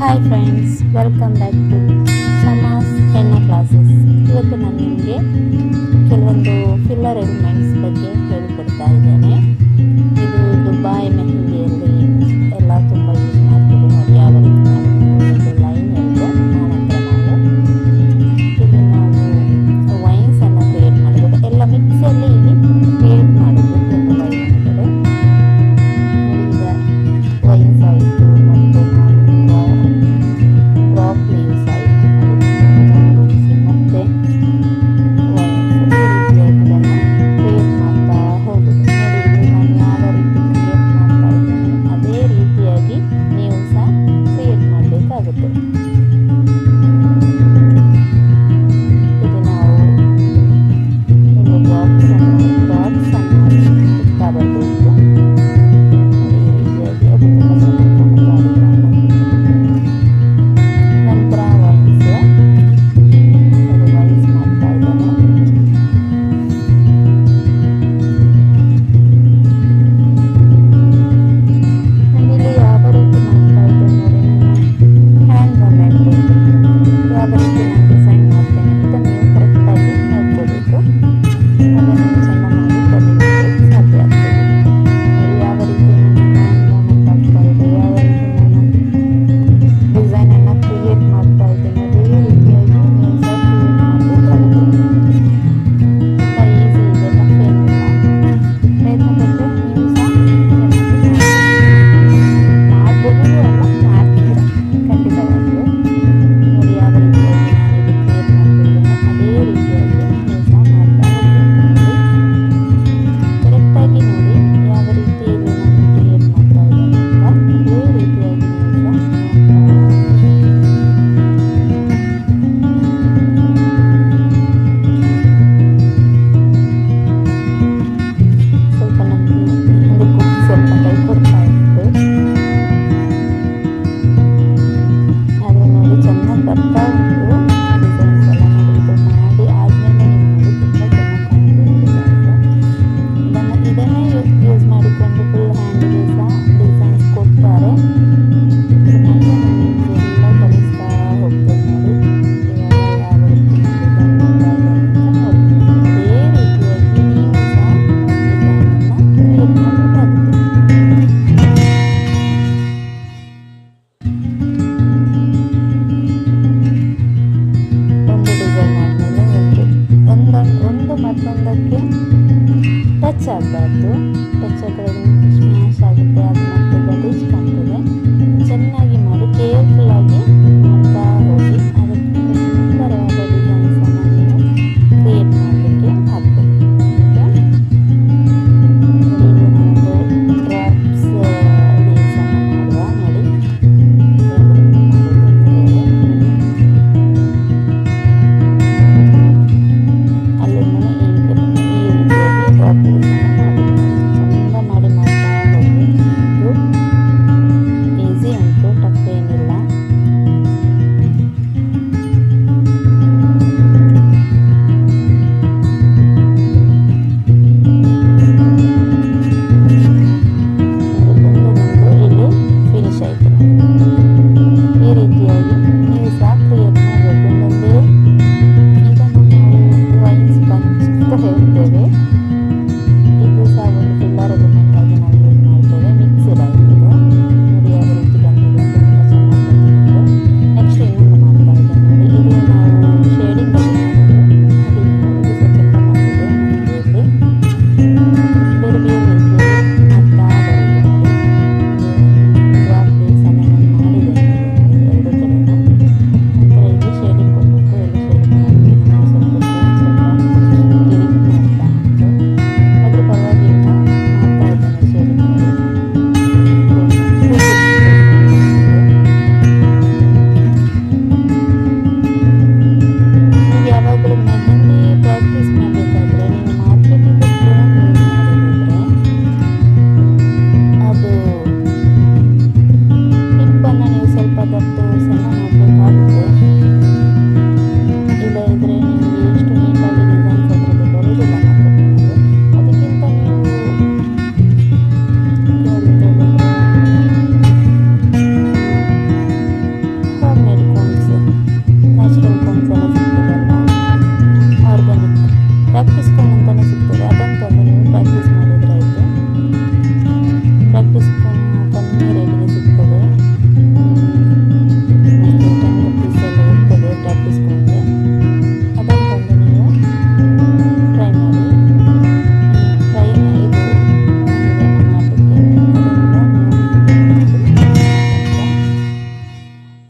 Hi friends, welcome back to ಸಮಾಸ್ henna classes. ಇವತ್ತು ನಾನು ನಿಮಗೆ ಕೆಲವೊಂದು ಫಿಲ್ಲರ್ ಎಲಿಮೆಂಟ್ಸ್ ಬಗ್ಗೆ ಹೇಳಿಕೊಡ್ತಾ ಇದ್ದೇನೆ. ಇದು ದುಬಾಯ್ ಮೆಹಂದಿಯಲ್ಲಿ ಎಲ್ಲ ತುಂಬ ಯೂಸ್ ಮಾಡ್ತೀವಿ ನೋಡಿ. ಯಾವ ರೀತಿ ನಾನು ಲೈನ್ ಹೇಳಿದೆ, ಆನಂತರ ಇಲ್ಲಿ ನಾವು ವೈನ್ಸನ್ನು ಕ್ರಿಯೇಟ್ ಮಾಡಬೇಕು. ಎಲ್ಲ ಮಿಕ್ಸಲ್ಲಿ ಇಲ್ಲಿ ಕ್ರಿಯೇಟ್ ಮಾಡೋದು ಒಂದು ಲೈನ್ ಅಂದರೆ ಈಗ ವೈನ್ಸ್ ಆಯಿತು, ಮತ್ತು ಡ್ರಾಪ್ ಲೀವ್ಸ್ ಆಯಿತು, ಮತ್ತೆ ವೈನ್ಸ್ ಈ ರೀತಿಯಾಗಿ ಇದನ್ನು ಕ್ರಿಯೇಟ್ ಮಾಡ್ತಾ ಹೋಗೋದು. ನೋಡಿ, ಇಲ್ಲಿ ನಾನು ಯಾವ ರೀತಿ ಕ್ರಿಯೇಟ್ ಮಾಡ್ತಾ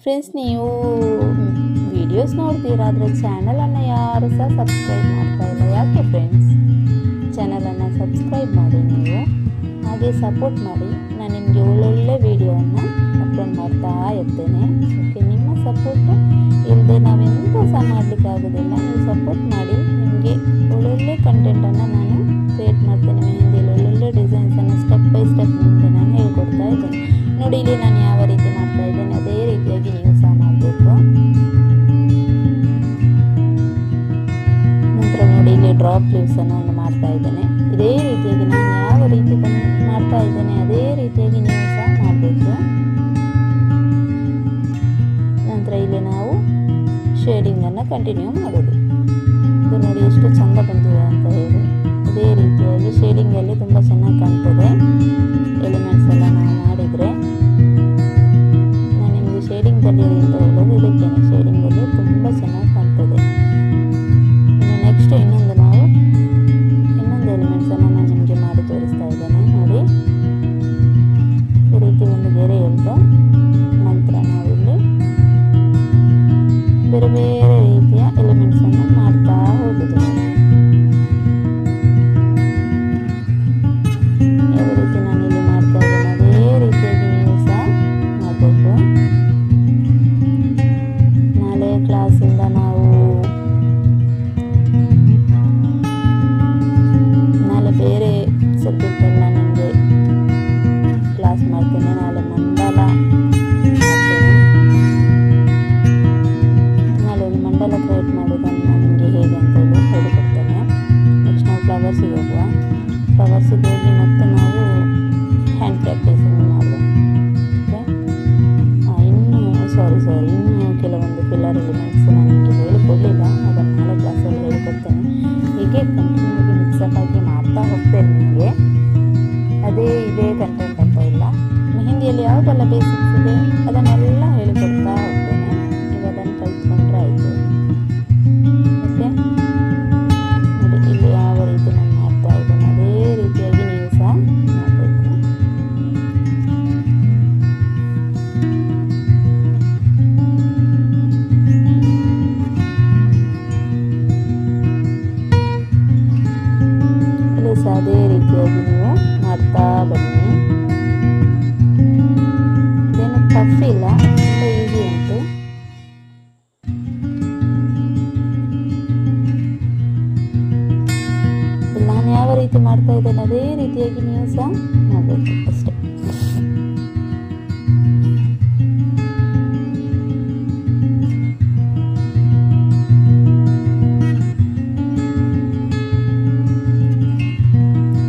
ಫ್ರೆಂಡ್ಸ್, ನೀವು ವಿಡಿಯೋಸ್ ನೋಡ್ತೀರಾ, ಆದರೆ ಚಾನಲನ್ನು ಯಾರು ಸಹ ಸಬ್ಸ್ಕ್ರೈಬ್ ಮಾಡ್ತಾ ಇಲ್ಲ. ಯಾಕೆ ಫ್ರೆಂಡ್ಸ್? ಚಾನಲನ್ನು ಸಬ್ಸ್ಕ್ರೈಬ್ ಮಾಡಿ, ನೀವು ಹಾಗೆ ಸಪೋರ್ಟ್ ಮಾಡಿ. ನಾನು ನಿಮಗೆ ಒಳ್ಳೊಳ್ಳೆ ವಿಡಿಯೋವನ್ನು ಅಪ್ಲೋಡ್ ಮಾಡ್ತಾ ಇರ್ತೇನೆ. ಓಕೆ, ನಿಮ್ಮ ಸಪೋರ್ಟ್ ಇಲ್ಲದೆ ನಾವೆಂತ ಸಹ ಮಾಡಲಿಕ್ಕಾಗೋದಿಲ್ಲ. ನೀವು ಸಪೋರ್ಟ್ ಮಾಡಿ, ನಿಮಗೆ ಒಳ್ಳೊಳ್ಳೆ ಕಂಟೆಂಟನ್ನು ನಾನು ಕ್ರಿಯೇಟ್ ಮಾಡ್ತೇನೆ. ಮೆಹಂದಿಯಲ್ಲಿ ಒಳ್ಳೊಳ್ಳೆ ಡಿಸೈನ್ಸನ್ನು ಸ್ಟೆಪ್ ಬೈ ಸ್ಟೆಪ್ ನಿಮಗೆ ನಾನು ಹೇಳ್ಕೊಡ್ತಾ ಇದ್ದೇನೆ. ನೋಡಿ, ಇಲ್ಲಿ ನಾನು ಯಾವ ರೀತಿ ಮಾಡ್ತಾ ಇದ್ದೇನೆ ಅದೇ ರೀತಿಯಾಗಿ ನೀವು ಸಹ ಮಾಡಬೇಕು. ನಂತರ ನೋಡಿ, ಇಲ್ಲಿ ಡ್ರಾಪ್ ಲೀವ್ಸನ್ನು ಒಂದು ಮಾಡ್ತಾ ಇದ್ದೇನೆ. ಇದೇ ರೀತಿಯಾಗಿ ನಾನು ಯಾವ ರೀತಿ ಮಾಡ್ತಾ ಇದ್ದೇನೆ ಅದೇ ರೀತಿಯಾಗಿ ನೀವು ಸಹ ಮಾಡಬೇಕು. ನಂತರ ಇಲ್ಲಿ ನಾವು ಶೇಡಿಂಗನ್ನು ಕಂಟಿನ್ಯೂ ಮಾಡೋದು. ಇದು ನೋಡಿ ಎಷ್ಟು ಚೆಂದ ಬಂದಿದೆ ಅಂತ ಹೇಳಿ. ಇದೇ ರೀತಿಯಾಗಿ ಶೇಡಿಂಗಲ್ಲಿ ತುಂಬ ಚೆನ್ನಾಗಿ ಕಾಣ್ತದೆ. ಎಲಿಮೆಂಟ್ಸ್ ಎಲ್ಲ ನಾವು ಮಾಡಿದರೆ ನಾನು ನಿಮಗೆ ಶೇಡಿಂಗಲ್ಲಿ ಅಂತ ಹೇಳೋದು ಇದಕ್ಕೇನೆ. ಶೇಡಿಂಗಲ್ಲಿ ತುಂಬ ಚೆನ್ನಾಗಿ ಕಾಣ್ತದೆ. ಇನ್ನು ನೆಕ್ಸ್ಟ್ ಇನ್ನೊಂದು ಎಲಿಮೆಂಟ್ಸನ್ನು ನಾನು ನಿಮಗೆ ಮಾಡಿ ತೋರಿಸ್ತಾ ಇದ್ದೇನೆ. ನೋಡಿ, ಈ ರೀತಿ ಒಂದು ಗೆರೆ ಎಳೆದು ನಂತರ ನಾವಿಲ್ಲಿ ಬೇರೆ ಬೇರೆ ರೀತಿಯ ಎಲಿಮೆಂಟ್ಸನ್ನು ಮಾಡ್ತಾ ಹೋಗುದು. ಯಾವ ರೀತಿ ನಾನು ಇಲ್ಲಿ ಮಾಡ್ತಾ ಇದ್ದೇನೆ ಅದೇ ರೀತಿಯಾಗಿ ನೀವು ಸಹ ಮಾಡಬೇಕು. ನಾಳೆ ಕ್ಲಾಸಿಂದ ನಾಳೆ ಬೇರೆ ಸಬ್ಜೆಕ್ಟನ್ನು ನಿಮಗೆ ಕ್ಲಾಸ್ ಮಾಡ್ತೇನೆ. ನಾಳೆ ಮಂಡಲ ಮಾಡ್ತೇನೆ. ನಾಳೆ ಒಂದು ಮಂಡಲ ಕ್ರಿಯೇಟ್ ಮಾಡೋದನ್ನು ನಾನು ನಿಮಗೆ ಹೇಗೆ ಅಂತ ಹೇಳಿ ಹೇಳಿಕೊಡ್ತೇನೆ. ನೆಕ್ಸ್ಟ್ ನಾವು ಫ್ಲವರ್ಸಿಗೆ ಹೋಗುವ. ಫ್ಲವರ್ಸಿಗೆ ಹೋಗಿ ಮತ್ತೆ ನಾವು ಹ್ಯಾಂಡ್ ಪ್ರಾಕ್ಟೀಸನ್ನು ಮಾಡುವ. ಓಕೆ, ಇನ್ನೂ ಕೆಲವೊಂದು ಫಿಲ್ಲರ್ ಎಲಿಮೆಂಟ್ಸ್ ನಾನು ನಿಮಗೆ ಹೇಳಿಕೊಡಲಿಲ್ಲ. ಅದನ್ನು ನಾಳೆ ಕ್ಲಾಸಲ್ಲಿ ಹೇಳಿಕೊಡ್ತೇನೆ. ಹೀಗೆ ಕಂಟಿನ್ಯೂ ಆಗಿ ಮಿಕ್ಸಪ್ ಆಗಿ ಮಾಡ್ತಾ ಹೋಗ್ತೇನೆ. ನಿಮಗೆ ಇದೇ ಕಂಟೆಂಟ್ ಅಂತ ಇಲ್ಲ. ಮೆಹಂದಿಯಲ್ಲಿ ಯಾವುದೆಲ್ಲ ಬೇಸಿಕ್ಸ್ ಇದೆ ಅದನ್ನೆಲ್ಲ ಹೇಳಿಕೊಡ್ತಾ ಹೋಗ್ತೇನೆ. ನೀವು ಅದನ್ನು ಕಲಿತ್ಕೊಂಡ್ರೆ ಆಯಿತು. ಓಕೆ, ನೋಡಿ ಇಲ್ಲಿ ಯಾವ ರೀತಿ ನಾನು ಮಾಡ್ತಾ ಇದ್ದೇನೆ ಅದೇ ರೀತಿಯಾಗಿ ನೀವು ಸಹ ಮಾಡಬೇಕು. ಇಲ್ಲಿ ಸಹ ಅದೇ ರೀತಿಯಾಗಿ ನೀವು ಮಾಡ್ತಾ ಬನ್ನಿ. ಇದೇನು ಟಫ್ ಇಲ್ಲ, ತುಂಬ ಈಸಿ ಉಂಟು. ನಾನು ಯಾವ ರೀತಿ ಮಾಡ್ತಾ ಇದ್ದೇನೆ ಅದೇ ರೀತಿಯಾಗಿ ನೀವು ಸಹ ಮಾಡಬೇಕು ಅಷ್ಟೇ.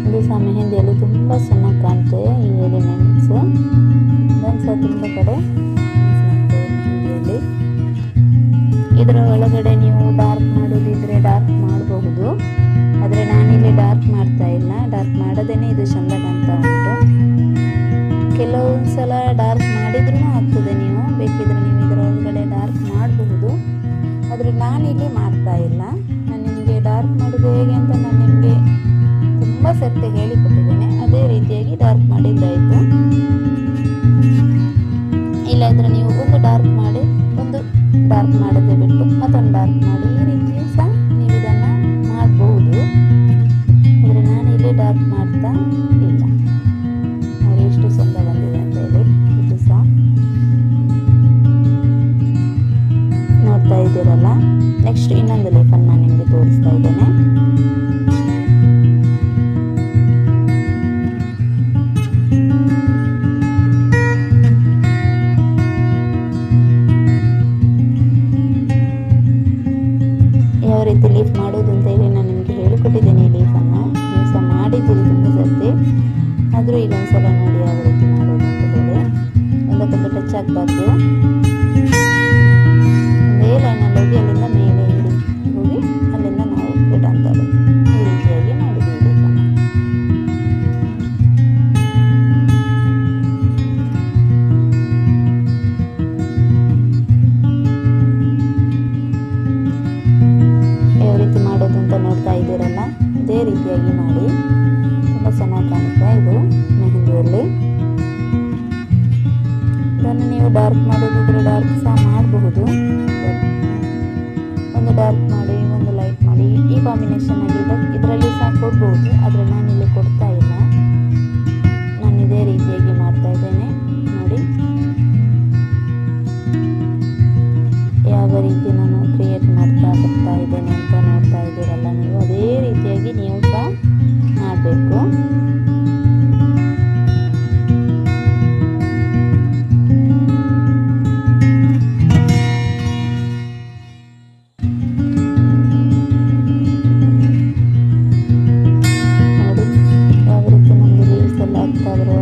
ಇದು ಸಹ ಮೆಹಂದಿಯಲ್ಲಿ ತುಂಬ ಚೆನ್ನಾಗಿ ಕಾಣ್ತದೆ. ಈ ಎಲಿಮೆಂಟ್ಸ್ ಇದನ್ನು ಸಹ ತುಂಬ ಕಡೆ ಯೂಸ್ ಮಾಡ್ತೇವೆ ಮೆಹಂದಿಯಲ್ಲಿ. ಇದರ ಒಳಗಡೆ ನೀವು ಡಾರ್ಕ್ ಮಾಡೋದಿದ್ರೆ ಡಾರ್ಕ್ ಮಾಡಬಹುದು. ಆದರೆ ನಾನಿಲ್ಲಿ ಡಾರ್ಕ್ ಮಾಡ್ತಾ ಇಲ್ಲ. ಡಾರ್ಕ್ ಮಾಡದೇನೆ ಇದು ಚೆಂದ ಕಾಣ್ತಾ ಉಂಟು. ಕೆಲವೊಂದು ಸಲ ಡಾರ್ಕ್ ಮಾಡಿದ್ರೂ ಆಗ್ತದೆ. ನೀವು ಬೇಕಿದ್ರೆ ನೀವು ಇದರ ಒಳಗಡೆ ಡಾರ್ಕ್ ಮಾಡಬಹುದು. ಆದರೆ ನಾನಿಲ್ಲಿ ಮಾಡ್ತಾ ಇಲ್ಲ. ನಾನು ನಿಮಗೆ ಡಾರ್ಕ್ ಮಾಡೋದು ಹೇಗೆ ಅಂತ ನಾನು ನಿಮಗೆ ತುಂಬ ಸರ್ತಿ ಹೇಳಿಕೊಟ್ಟಿದ್ದೇನೆ. ಅದೇ ರೀತಿಯಾಗಿ ಡಾರ್ಕ್ ಮಾಡಿದ್ರಾಯಿತು. ಇಲ್ಲಾಂದರೆ ನೀವು ಒಂದು ಡಾರ್ಕ್ ಮಾಡಿ ಒಂದು ಡಾರ್ಕ್ ಮಾಡದೆ ಬಿಟ್ಟು ಮತ್ತೊಂದು ಡಾರ್ಕ್ ಮಾಡಿ ಈ ರೀತಿಯೂ ಸಹ ನೀವು ಇದನ್ನು ಮಾಡಬಹುದು. ಆದರೆ ನಾನು ಇಲ್ಲಿ ಡಾರ್ಕ್ ಮಾಡ್ತಾ ಇಲ್ಲ. ನೋಡಿ ಎಷ್ಟು ಚೆಂದ ಬಂದಿದೆ ಅಂತ ಹೇಳಿ. ಇದು ಸಹ ನೋಡ್ತಾ ಇದ್ದೀರಲ್ಲ. ನೆಕ್ಸ್ಟ್ ಇನ್ನೊಂದು ಲೀಫನ್ನು ನಾನು ನಿಮಗೆ ತೋರಿಸ್ತಾ ಇದ್ದೇನೆ. ಯಾವ ರೀತಿ ಲೀಫ್ ಮಾಡೋದು ಅಂತ ಹೇಳಿ ನಾನು ನಿಮಗೆ ಹೇಳಿಕೊಟ್ಟಿದ್ದೇನೆ. ಈ ಲೀಫನ್ನು ನೀವು ಸಹ ಮಾಡಿದ್ದೀರಿ ತುಂಬ ಸರ್ತಿ. ಆದರೂ ಈಗ ಒಂದ್ಸಲ ನೋಡಿ ಯಾವ ರೀತಿ ಮಾಡೋದು ಅಂತ ಹೇಳಿ. ಒಂದಕ್ಕೊಂದು ಟಚ್ ಆಗಬಾರ್ದು. ಒಂದೇ ಲೈನಲ್ಲಿ ಹೋಗಿ ಅಲ್ಲಿಂದ ಮೇಲೆ ಹೋಗಿ ಅಲ್ಲಿಂದ ನಾವು ರಿಟರ್ನ್ ತರೋದು. ಈ ರೀತಿಯಾಗಿ ಮಾಡೋದು ಈ ಲೀಫನ್ನು. ಯಾವ ರೀತಿ ಮಾಡೋದು ಅಂತ ನೋಡ್ತಾ ಇದ್ದೀರಲ್ಲ. ಇದೇ ರೀತಿಯಾಗಿ ಮಾಡಿ. ತುಂಬ ಚೆನ್ನಾಗಿ ಕಾಣುತ್ತೆ ಇದು ಮೆಹಂದಿಯಲ್ಲಿ. ಇದನ್ನು ನೀವು ಡಾರ್ಕ್ ಮಾಡೋದಿದ್ರೆ ಡಾರ್ಕ್ ಸಹ ಮಾಡಬಹುದು. ಒಂದು ಡಾರ್ಕ್ ಮಾಡಿ ಒಂದು ಲೈಟ್ ಮಾಡಿ ಈ ಕಾಂಬಿನೇಷನಲ್ಲಿ ಇದರಲ್ಲಿ ಸಹ ಕೊಡ್ಬೋದು. ಆದರೆ ನಾನಿಲ್ಲಿ ಕೊಡ್ತಾ ಇಲ್ಲ, ನಾನು ಇದೇ ರೀತಿಯಾಗಿ ಮಾಡ್ತಾ ಇದ್ದೇನೆ. ನೋಡಿ ಯಾವ ರೀತಿ ನಾನು ಕ್ರಿಯೇಟ್ ಮಾಡ್ತಾ ಬರ್ತಾ ಇದ್ದೇನೆ ಅಂತ ನೋಡ್ತಾ ಇದ್ದೀರಲ್ಲ ನೀವು. ಅದೇ ರೀತಿಯಾಗಿ ನೀವು ಸಹ ಮಾಡಬೇಕು.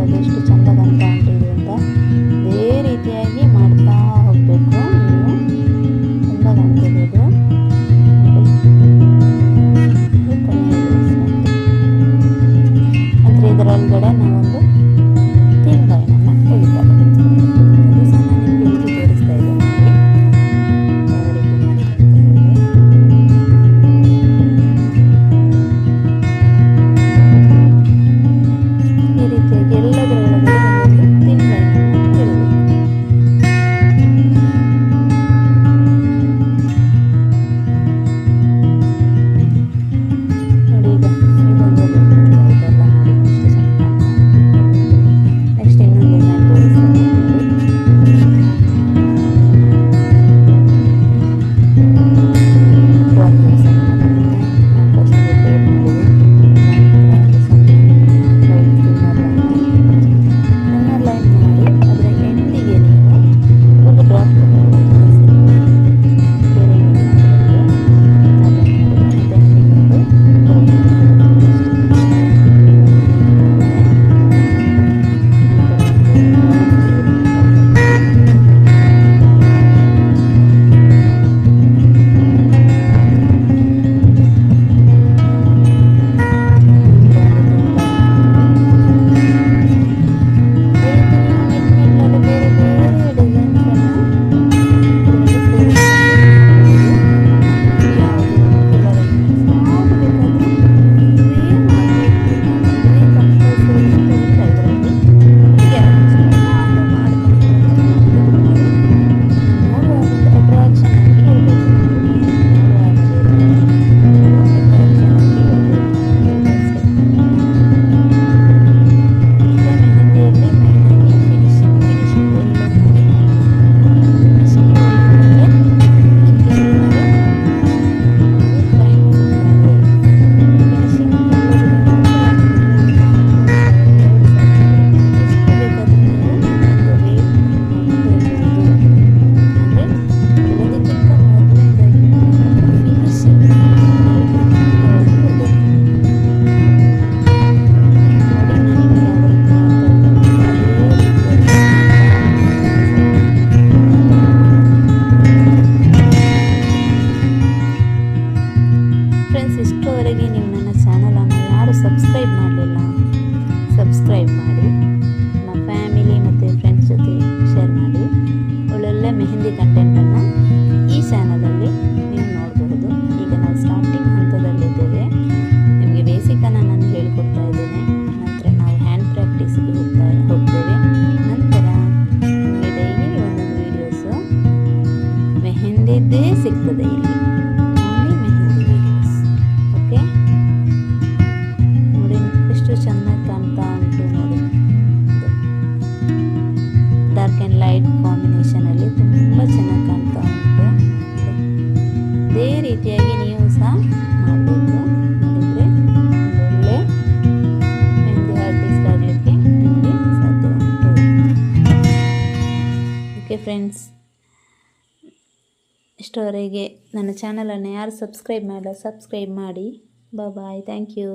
ಅದೆಷ್ಟು ಚಂದ ಕಾಣ್ತಾ ಉಂಟಿದೆ ಅಂತ ಅದೇ ರೀತಿಯಾಗಿ ಮಾಡ್ತಾ ಹೋಗಬೇಕು. ನೀವು ಚಂದ ಕಾಣ್ತಿದೆ ಇದು. ಅಂದರೆ ಇದರೊಳಗಡೆ ನಾವೊಂದು ತೆಂಗಿನಕಾಯಿಯನ್ನು ಎಳಿತಾ ಇದ್ದೀವಿ. ಅದು ಸಹ ನಾನು ನಿಮಗೆ ಇಲ್ಲಿ ತೋರಿಸ್ತಾ ಇದ್ದೇನೆ. ಯಾವ ರೀತಿ ಈ ರೀತಿಯಾಗಿ ಎಲ್ಲದರ ಒಳಗಡೆ ಒಂದೊಂದು ತೆಂಗಿನಕಾಯಿಯನ್ನು ಎಳಬೇಕು. ನೋಡಿ ಈಗ ಇದೊಂದು ಇದೆಲ್ಲ ನೋಡಿ ಎಷ್ಟು ಚೆನ್ನಾಗಿ ಕಾಣ್ತಾ ಉಂಟು. ನೆಕ್ಸ್ಟ್ ಇನ್ನೊಂದು ಡಿಸೈನ್ ತೋರಿಸ್ತೇನೆ ನೋಡಿ. ಡ್ರಾಯಿಂಗ್ ಡಿಸೈನ್ ನಾನು ಫಸ್ಟಿಗೆ ಕ್ರಿಯೇಟ್ ಮಾಡಿದೆ. ನಂತರ ಸಣ್ಣ ಲೈಟ್ ಇನ್ನರ್ ಲೈನ್ ಮಾಡಿ ಅದರ ಎಂಡಿಗೆ ನೀವು ಒಂದು ಡಾಟ್ ಫ್ರೆಂಡ್ಸ್, ಇಷ್ಟರವರೆಗೆ ನೀವು ನನ್ನ ಚಾನಲನ್ನು ಯಾರು ಸಬ್ಸ್ಕ್ರೈಬ್ ಮಾಡಲಿಲ್ಲ, ಸಬ್ಸ್ಕ್ರೈಬ್ ಮಾಡಿ, ನಮ್ಮ ಫ್ಯಾಮಿಲಿ ಮತ್ತು ಫ್ರೆಂಡ್ಸ್ ಜೊತೆ ಶೇರ್ ಮಾಡಿ. ಒಳ್ಳೊಳ್ಳೆ ಮೆಹಂದಿ ಕಂಟೆಂಟನ್ನು ಈ ಚಾನಲಲ್ಲಿ ನೀವು ನೋಡಬಹುದು. ಈಗ ನಾವು ಸ್ಟಾರ್ಟಿಂಗ್ ಹಂತದಲ್ಲಿದ್ದೇವೆ. ನಿಮಗೆ ಬೇಸಿಕನ್ನು ನಾನು ಹೇಳಿಕೊಡ್ತಾ ಇದ್ದೇನೆ. ನಂತರ ನಾವು ಹ್ಯಾಂಡ್ ಪ್ರಾಕ್ಟೀಸ್ಗೆ ಹೋಗ್ತೇವೆ. ನಂತರ ನಿಮಗೆ ಡೈಲಿ ಒಂದೊಂದು ವೀಡಿಯೋಸು ಮೆಹಂದಿದ್ದೇ ಸಿಗ್ತದೆ ಇಲ್ಲಿ. ಚೆನ್ನಾಗಿ ಕಾಣ್ತಾ ಉಂಟು ನೋಡಿ. ಡಾರ್ಕ್ ಆ್ಯಂಡ್ ಲೈಟ್ ಕಾಂಬಿನೇಷನಲ್ಲಿ ತುಂಬ ಚೆನ್ನಾಗಿ ಕಾಣ್ತಾ ಉಂಟು. ಇದೇ ರೀತಿಯಾಗಿ ನೀವು ಸಹ ಮಾಡಬೇಕು. ಮಾಡಿದರೆ ಒಳ್ಳೆ ಮೆಹಂದಿ ಆರ್ಟಿಸ್ಟ್ ಆಗಲಿಕ್ಕೆ ನಿಮಗೆ ಸಾಧ್ಯ ಉಂಟು. ಓಕೆ ಫ್ರೆಂಡ್ಸ್, ಇಷ್ಟವರೆಗೆ ನನ್ನ ಚಾನಲನ್ನು ಯಾರು ಸಬ್ಸ್ಕ್ರೈಬ್ ಮಾಡಲ್ಲ, ಸಬ್ಸ್ಕ್ರೈಬ್ ಮಾಡಿ. ಬಾಯ್, ಥ್ಯಾಂಕ್ ಯು.